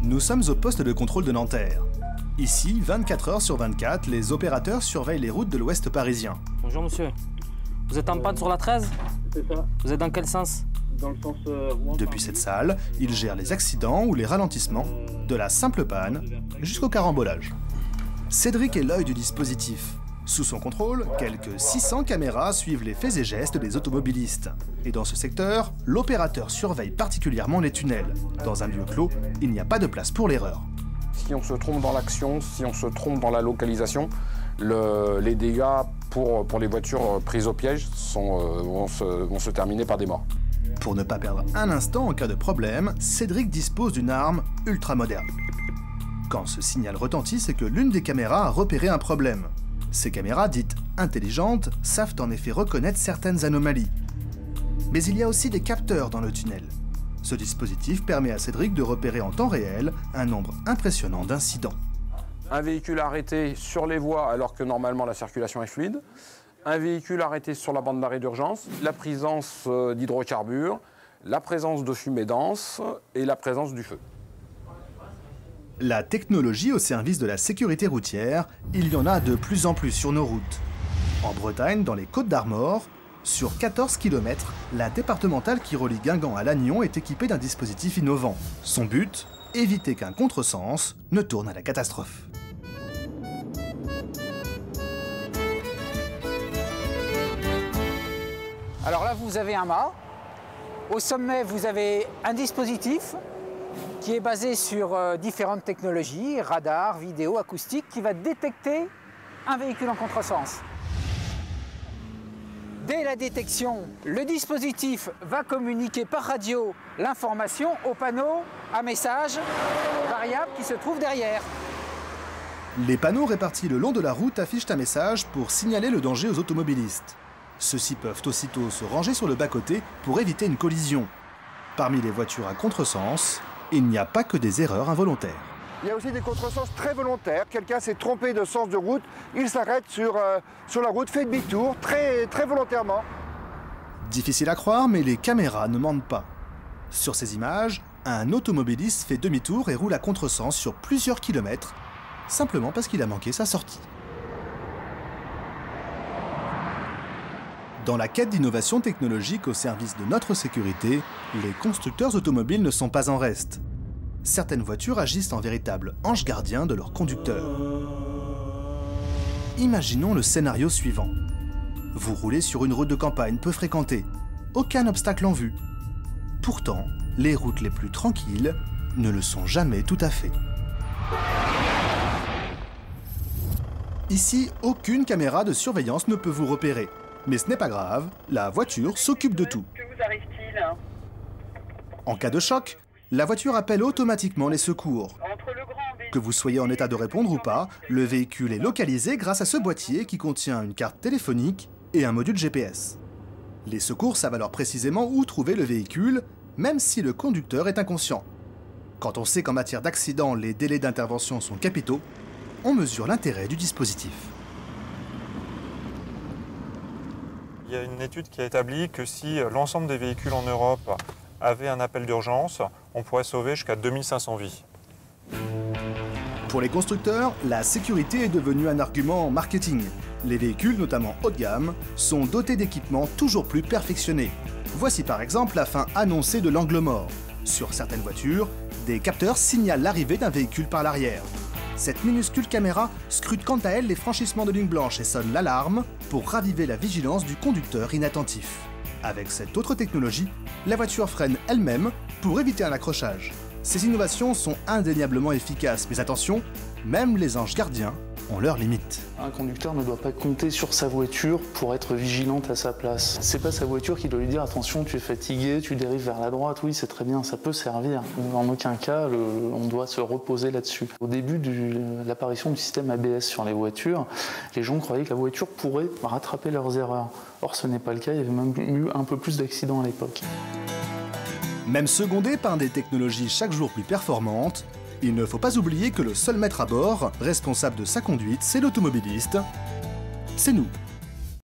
Nous sommes au poste de contrôle de Nanterre. Ici, 24 heures sur 24, les opérateurs surveillent les routes de l'ouest parisien. Bonjour monsieur. Vous êtes en panne sur la 13? C'est ça. Vous êtes dans quel sens? Dans le sens Rouen. Depuis cette salle, ils gèrent les accidents ou les ralentissements, de la simple panne jusqu'au carambolage. Cédric est l'œil du dispositif. Sous son contrôle, quelques 600 caméras suivent les faits et gestes des automobilistes. Et dans ce secteur, l'opérateur surveille particulièrement les tunnels. Dans un lieu clos, il n'y a pas de place pour l'erreur. Si on se trompe dans l'action, si on se trompe dans la localisation, les dégâts pour les voitures prises au piège vont se terminer par des morts. Pour ne pas perdre un instant en cas de problème, Cédric dispose d'une arme ultra moderne. Quand ce signal retentit, c'est que l'une des caméras a repéré un problème. Ces caméras, dites intelligentes, savent en effet reconnaître certaines anomalies. Mais il y a aussi des capteurs dans le tunnel. Ce dispositif permet à Cédric de repérer en temps réel un nombre impressionnant d'incidents. Un véhicule arrêté sur les voies alors que normalement la circulation est fluide, un véhicule arrêté sur la bande d'arrêt d'urgence, la présence d'hydrocarbures, la présence de fumée dense et la présence du feu. La technologie au service de la sécurité routière, il y en a de plus en plus sur nos routes. En Bretagne, dans les Côtes-d'Armor, sur 14 km, la départementale qui relie Guingamp à Lannion est équipée d'un dispositif innovant. Son but, éviter qu'un contresens ne tourne à la catastrophe. Alors là, vous avez un mât. Au sommet, vous avez un dispositif qui est basé sur différentes technologies, radar, vidéo, acoustique, qui va détecter un véhicule en contresens. Dès la détection, le dispositif va communiquer par radio l'information au panneau à message variable qui se trouve derrière. Les panneaux répartis le long de la route affichent un message pour signaler le danger aux automobilistes. Ceux-ci peuvent aussitôt se ranger sur le bas-côté pour éviter une collision. Parmi les voitures à contresens, il n'y a pas que des erreurs involontaires. Il y a aussi des contresens très volontaires. Quelqu'un s'est trompé de sens de route, il s'arrête sur la route, fait demi-tour, très volontairement. Difficile à croire, mais les caméras ne mentent pas. Sur ces images, un automobiliste fait demi-tour et roule à contresens sur plusieurs kilomètres, simplement parce qu'il a manqué sa sortie. Dans la quête d'innovation technologique au service de notre sécurité, les constructeurs automobiles ne sont pas en reste. Certaines voitures agissent en véritable ange gardien de leurs conducteurs. Imaginons le scénario suivant. Vous roulez sur une route de campagne peu fréquentée. Aucun obstacle en vue. Pourtant, les routes les plus tranquilles ne le sont jamais tout à fait. Ici, aucune caméra de surveillance ne peut vous repérer. Mais ce n'est pas grave, la voiture s'occupe de tout. Que vous arrive-t-il? En cas de choc, la voiture appelle automatiquement les secours. Que vous soyez en état de répondre ou pas, le véhicule est localisé grâce à ce boîtier qui contient une carte téléphonique et un module GPS. Les secours savent alors précisément où trouver le véhicule, même si le conducteur est inconscient. Quand on sait qu'en matière d'accident, les délais d'intervention sont capitaux, on mesure l'intérêt du dispositif. Il y a une étude qui a établi que si l'ensemble des véhicules en Europe avaient un appel d'urgence, on pourrait sauver jusqu'à 2500 vies. Pour les constructeurs, la sécurité est devenue un argument marketing. Les véhicules, notamment haut de gamme, sont dotés d'équipements toujours plus perfectionnés. Voici par exemple la fin annoncée de l'angle mort. Sur certaines voitures, des capteurs signalent l'arrivée d'un véhicule par l'arrière. Cette minuscule caméra scrute quant à elle les franchissements de lignes blanches et sonne l'alarme pour raviver la vigilance du conducteur inattentif. Avec cette autre technologie, la voiture freine elle-même pour éviter un accrochage. Ces innovations sont indéniablement efficaces, mais attention, même les anges gardiens ont leurs limites. Un conducteur ne doit pas compter sur sa voiture pour être vigilante à sa place. C'est pas sa voiture qui doit lui dire attention, tu es fatigué, tu dérives vers la droite. Oui, c'est très bien, ça peut servir. En aucun cas, on doit se reposer là-dessus. Au début de l'apparition du système ABS sur les voitures, les gens croyaient que la voiture pourrait rattraper leurs erreurs. Or, ce n'est pas le cas, il y avait même eu un peu plus d'accidents à l'époque. Même secondé par des technologies chaque jour plus performantes, il ne faut pas oublier que le seul maître à bord, responsable de sa conduite, c'est l'automobiliste. C'est nous.